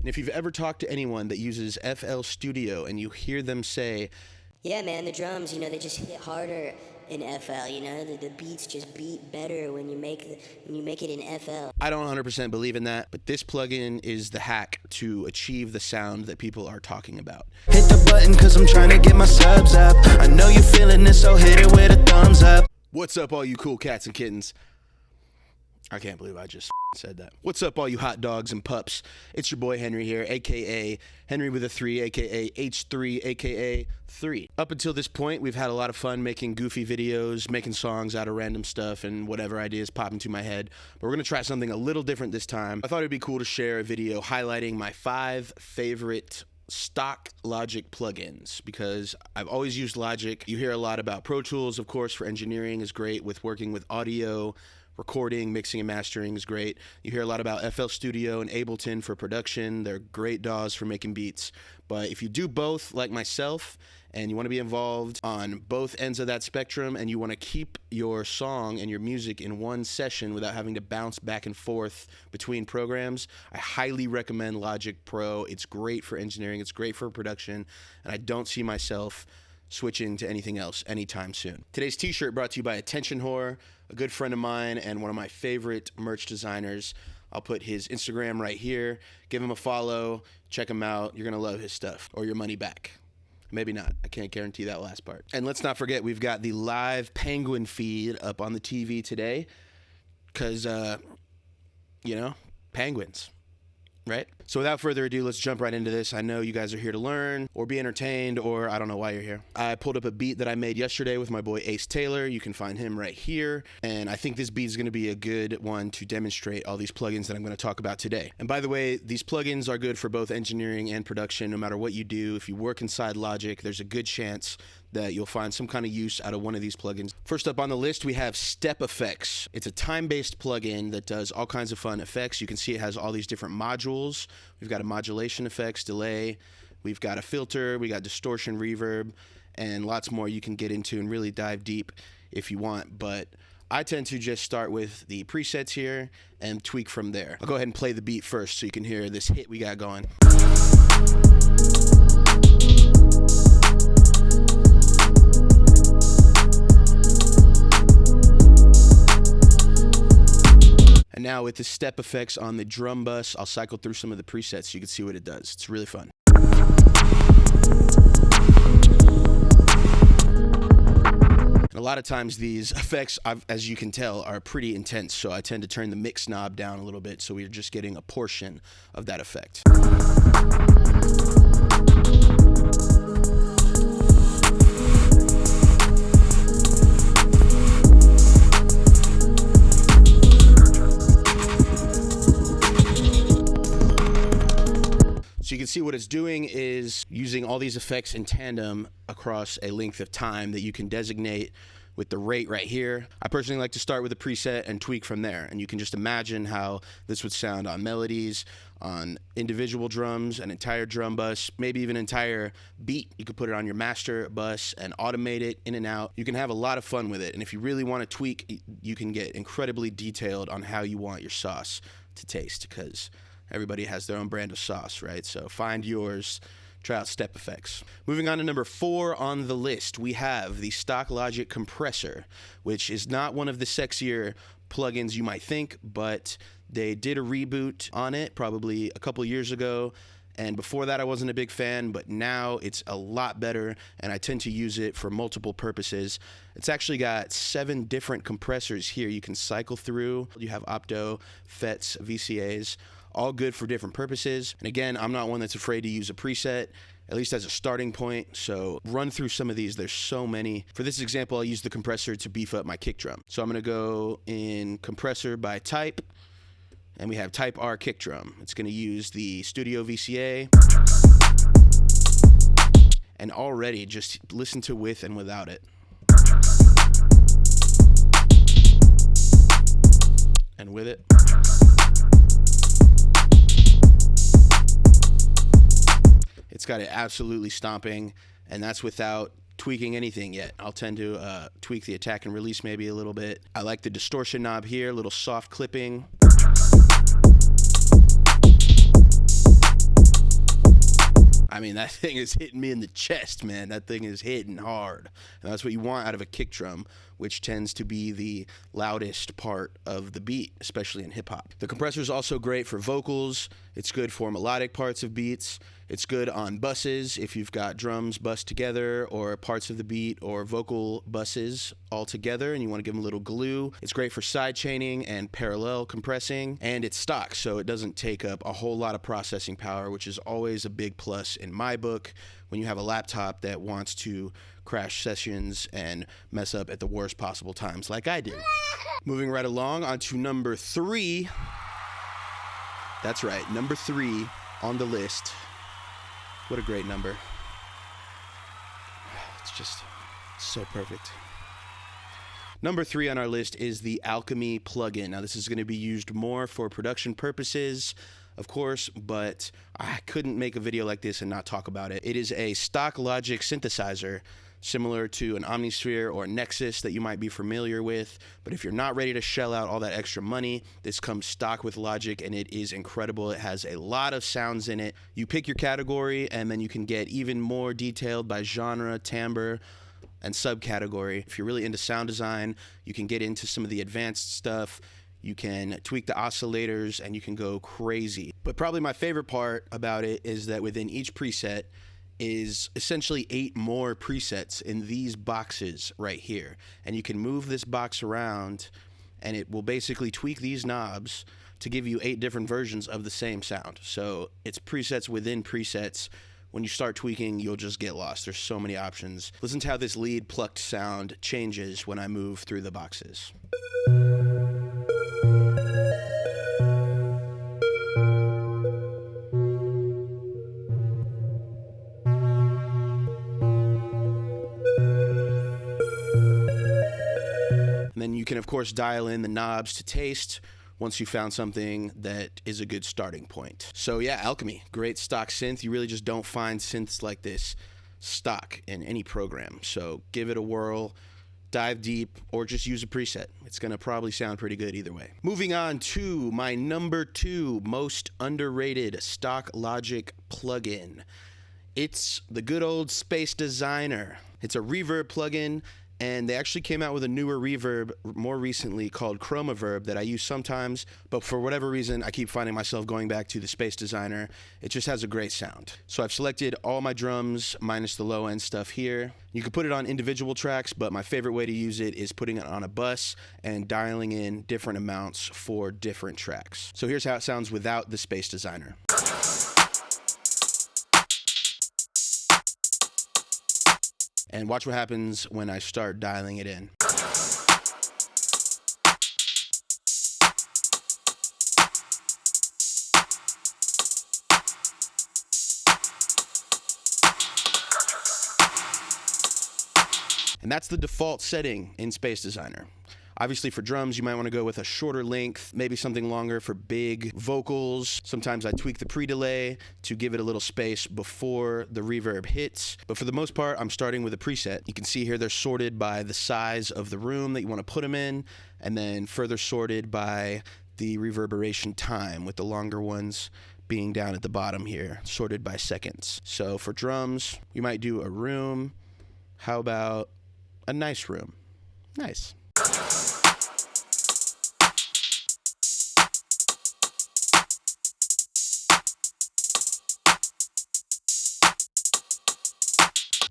And if you've ever talked to anyone that uses FL Studio and you hear them say, yeah, man, the drums, they just hit harder in FL, the beats just beat better when you make it in FL. I don't 100% believe in that, but this plugin is the hack to achieve the sound that people are talking about. Hit the button cause I'm trying to get my subs up. I know you feeling this, so hit it with a thumbs up. What's up, all you cool cats and kittens? I can't believe I just said that. What's up, all you hot dogs and pups? It's your boy Henry here, aka Henry with a 3, aka H3, aka 3. Up until this point, we've had a lot of fun making goofy videos, making songs out of random stuff, and whatever ideas pop into my head. But we're gonna try something a little different this time. I thought it'd be cool to share a video highlighting my 5 favorite stock Logic plugins, because I've always used Logic. You hear a lot about Pro Tools, of course, for engineering is great with working with audio. Recording, mixing, and mastering is great. You hear a lot about FL Studio and Ableton for production. They're great DAWs for making beats. But if you do both, like myself, and you want to be involved on both ends of that spectrum, and you want to keep your song and your music in one session without having to bounce back and forth between programs, I highly recommend Logic Pro. It's great for engineering. It's great for production. And I don't see myself switching to anything else anytime soon. Today's t-shirt brought to you by Attention Whore, a good friend of mine and one of my favorite merch designers. I'll put his Instagram right here. Give him a follow. Check him out. You're going to love his stuff, or your money back. Maybe not. I can't guarantee that last part. And let's not forget, we've got the live Penguin feed up on the TV today because, penguins. Right? So without further ado, let's jump right into this. I know you guys are here to learn or be entertained, or I don't know why you're here. I pulled up a beat that I made yesterday with my boy Ace Taylor. You can find him right here. And I think this beat is going to be a good one to demonstrate all these plugins that I'm going to talk about today. And by the way, these plugins are good for both engineering and production. No matter what you do, if you work inside Logic, there's a good chance that you'll find some kind of use out of one of these plugins. First up on the list, we have Step Effects. It's a time-based plugin that does all kinds of fun effects. You can see it has all these different modules. We've got a modulation effects, delay. We've got a filter. We got distortion, reverb, and lots more you can get into and really dive deep if you want. But I tend to just start with the presets here and tweak from there. I'll go ahead and play the beat first so you can hear this hit we got going. And now with the step effects on the drum bus, I'll cycle through some of the presets so you can see what it does. It's really fun. And a lot of times these effects, as you can tell, are pretty intense, so I tend to turn the mix knob down a little bit so we're just getting a portion of that effect. So you can see what it's doing is using all these effects in tandem across a length of time that you can designate with the rate right here. I personally like to start with a preset and tweak from there. And you can just imagine how this would sound on melodies, on individual drums, an entire drum bus, maybe even an entire beat. You could put it on your master bus and automate it in and out. You can have a lot of fun with it. And if you really want to tweak, you can get incredibly detailed on how you want your sauce to taste, because everybody has their own brand of sauce, right? So find yours, try out Step Effects. Moving on to number 4 on the list, we have the stock Logic Compressor, which is not one of the sexier plugins you might think, but they did a reboot on it probably a couple years ago. And before that, I wasn't a big fan, but now it's a lot better, and I tend to use it for multiple purposes. It's actually got 7 different compressors here you can cycle through. You have opto, FETs, VCAs, all good for different purposes. And again, I'm not one that's afraid to use a preset, at least as a starting point. So run through some of these. There's so many. For this example, I'll use the compressor to beef up my kick drum. So I'm going to go in compressor by type, and we have type R kick drum. It's going to use the Studio VCA. And already just listen to with and without it. And with it. It's got it absolutely stomping, and that's without tweaking anything yet. I'll tend to tweak the attack and release maybe a little bit. I like the distortion knob here, a little soft clipping. I mean, that thing is hitting me in the chest, man. That thing is hitting hard. And that's what you want out of a kick drum, which tends to be the loudest part of the beat, especially in hip-hop. The compressor is also great for vocals. It's good for melodic parts of beats. It's good on buses if you've got drums bussed together or parts of the beat or vocal buses all together and you want to give them a little glue. It's great for side chaining and parallel compressing, and it's stock, so it doesn't take up a whole lot of processing power, which is always a big plus in my book when you have a laptop that wants to crash sessions and mess up at the worst possible times like I do. Moving right along on to number 3. That's right, number 3 on the list. What a great number. It's just so perfect. Number 3 on our list is the Alchemy plugin. Now, this is going to be used more for production purposes, of course, but I couldn't make a video like this and not talk about it. It is a stock Logic synthesizer, similar to an Omnisphere or a Nexus that you might be familiar with. But if you're not ready to shell out all that extra money, this comes stock with Logic, and it is incredible. It has a lot of sounds in it. You pick your category, and then you can get even more detailed by genre, timbre, and subcategory. If you're really into sound design, you can get into some of the advanced stuff. You can tweak the oscillators, and you can go crazy. But probably my favorite part about it is that within each preset is essentially 8 more presets in these boxes right here. And you can move this box around, and it will basically tweak these knobs to give you 8 different versions of the same sound. So it's presets within presets. When you start tweaking, you'll just get lost. There's so many options. Listen to how this lead plucked sound changes when I move through the boxes. And then you can, of course, dial in the knobs to taste once you found something that is a good starting point. So yeah, Alchemy, great stock synth. You really just don't find synths like this stock in any program. So give it a whirl, dive deep, or just use a preset. It's gonna probably sound pretty good either way. Moving on to my number 2 most underrated stock Logic plugin. It's the good old Space Designer. It's a reverb plugin, and they actually came out with a newer reverb more recently called Chromaverb that I use sometimes, but for whatever reason, I keep finding myself going back to the Space Designer. It just has a great sound. So I've selected all my drums minus the low end stuff here. You can put it on individual tracks, but my favorite way to use it is putting it on a bus and dialing in different amounts for different tracks. So here's how it sounds without the Space Designer. And watch what happens when I start dialing it in. And that's the default setting in Space Designer. Obviously, for drums, you might want to go with a shorter length, maybe something longer for big vocals. Sometimes I tweak the pre-delay to give it a little space before the reverb hits. But for the most part, I'm starting with a preset. You can see here they're sorted by the size of the room that you want to put them in, and then further sorted by the reverberation time, with the longer ones being down at the bottom here, sorted by seconds. So for drums, you might do a room. How about a nice room? Nice.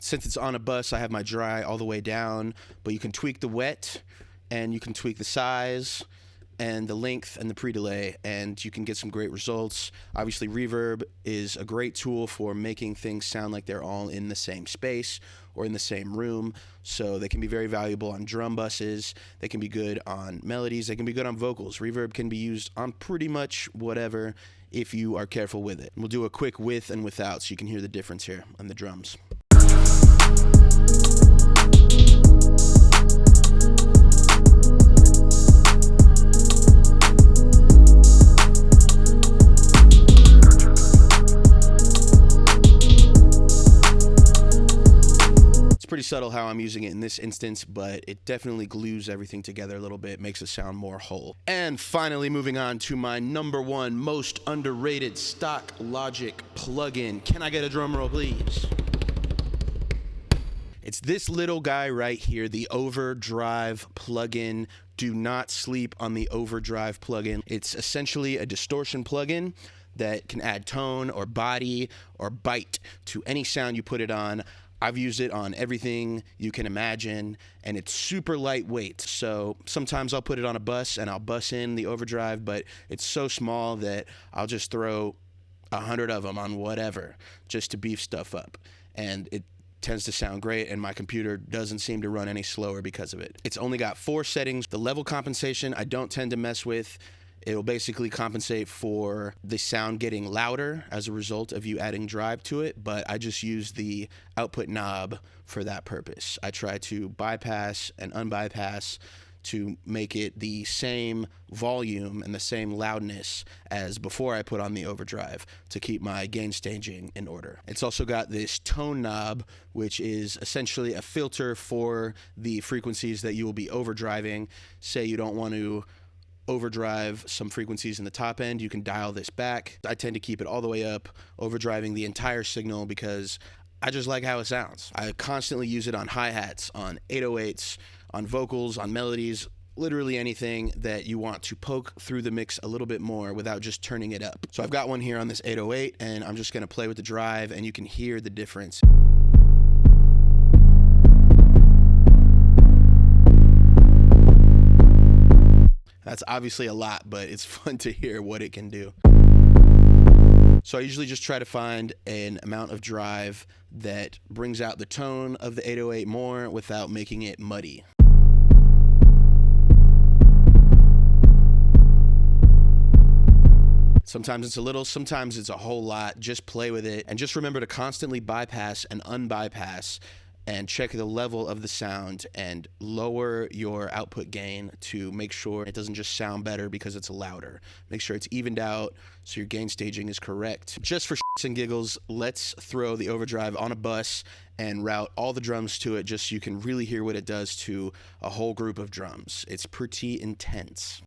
Since it's on a bus, I have my dry all the way down, but you can tweak the wet, and you can tweak the size and the length and the pre-delay, and you can get some great results. Obviously, reverb is a great tool for making things sound like they're all in the same space or in the same room, so they can be very valuable on drum buses. They can be good on melodies. They can be good on vocals. Reverb can be used on pretty much whatever if you are careful with it. We'll do a quick with and without so you can hear the difference here on the drums. It's pretty subtle how I'm using it in this instance, but it definitely glues everything together a little bit, makes it sound more whole. And finally, moving on to my number one most underrated stock Logic plugin. Can I get a drum roll, please? It's this little guy right here, the Overdrive plugin. Do not sleep on the Overdrive plugin. It's essentially a distortion plugin that can add tone or body or bite to any sound you put it on. I've used it on everything you can imagine, and it's super lightweight. So sometimes I'll put it on a bus and I'll bus in the Overdrive, but it's so small that I'll just throw 100 of them on whatever just to beef stuff up. And it tends to sound great, and my computer doesn't seem to run any slower because of it. It's only got 4 settings. The level compensation I don't tend to mess with. It'll basically compensate for the sound getting louder as a result of you adding drive to it, but I just use the output knob for that purpose. I try to bypass and unbypass to make it the same volume and the same loudness as before I put on the Overdrive to keep my gain staging in order. It's also got this tone knob, which is essentially a filter for the frequencies that you will be overdriving. Say you don't want to overdrive some frequencies in the top end, you can dial this back. I tend to keep it all the way up, overdriving the entire signal because I just like how it sounds. I constantly use it on hi-hats, on 808s, on vocals, on melodies, literally anything that you want to poke through the mix a little bit more without just turning it up. So I've got one here on this 808, and I'm just gonna play with the drive, and you can hear the difference. That's obviously a lot, but it's fun to hear what it can do. So I usually just try to find an amount of drive that brings out the tone of the 808 more without making it muddy. Sometimes it's a little, sometimes it's a whole lot. Just play with it, and just remember to constantly bypass and unbypass and check the level of the sound and lower your output gain to make sure it doesn't just sound better because it's louder. Make sure it's evened out so your gain staging is correct. Just for shits and giggles, let's throw the Overdrive on a bus and route all the drums to it just so you can really hear what it does to a whole group of drums. It's pretty intense.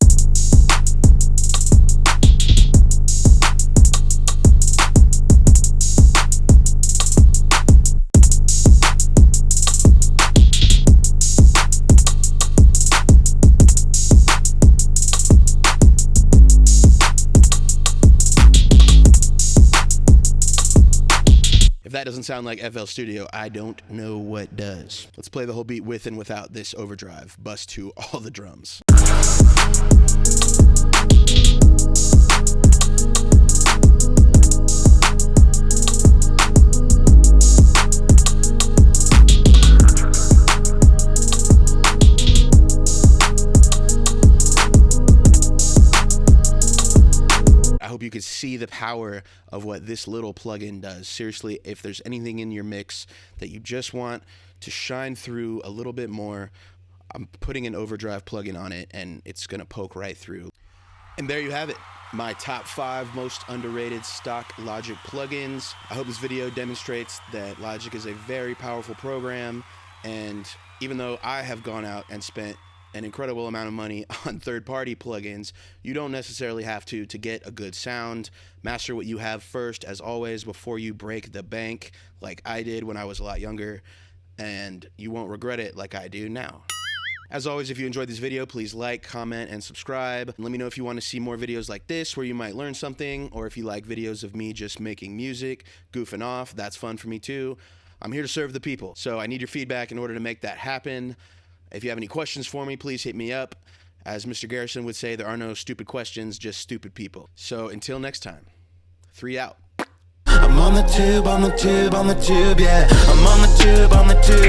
If that doesn't sound like FL Studio, I don't know what does. Let's play the whole beat with and without this Overdrive. Bust to all the drums. You can see the power of what this little plugin does. Seriously, if there's anything in your mix that you just want to shine through a little bit more, I'm putting an Overdrive plugin on it and it's gonna poke right through. And there you have it, my top 5 most underrated stock Logic plugins. I hope this video demonstrates that Logic is a very powerful program, and even though I have gone out and spent an incredible amount of money on third-party plugins, you don't necessarily have to get a good sound. Master what you have first, as always, before you break the bank like I did when I was a lot younger, and you won't regret it like I do now. As always, if you enjoyed this video, please like, comment, and subscribe. Let me know if you want to see more videos like this where you might learn something, or if you like videos of me just making music, goofing off. That's fun for me too. I'm here to serve the people, so I need your feedback in order to make that happen. If you have any questions for me, please hit me up. As Mr. Garrison would say, there are no stupid questions, just stupid people. So until next time, 3 out. I'm on the tube, on the tube, on the tube, yeah. I'm on the tube, on the tube.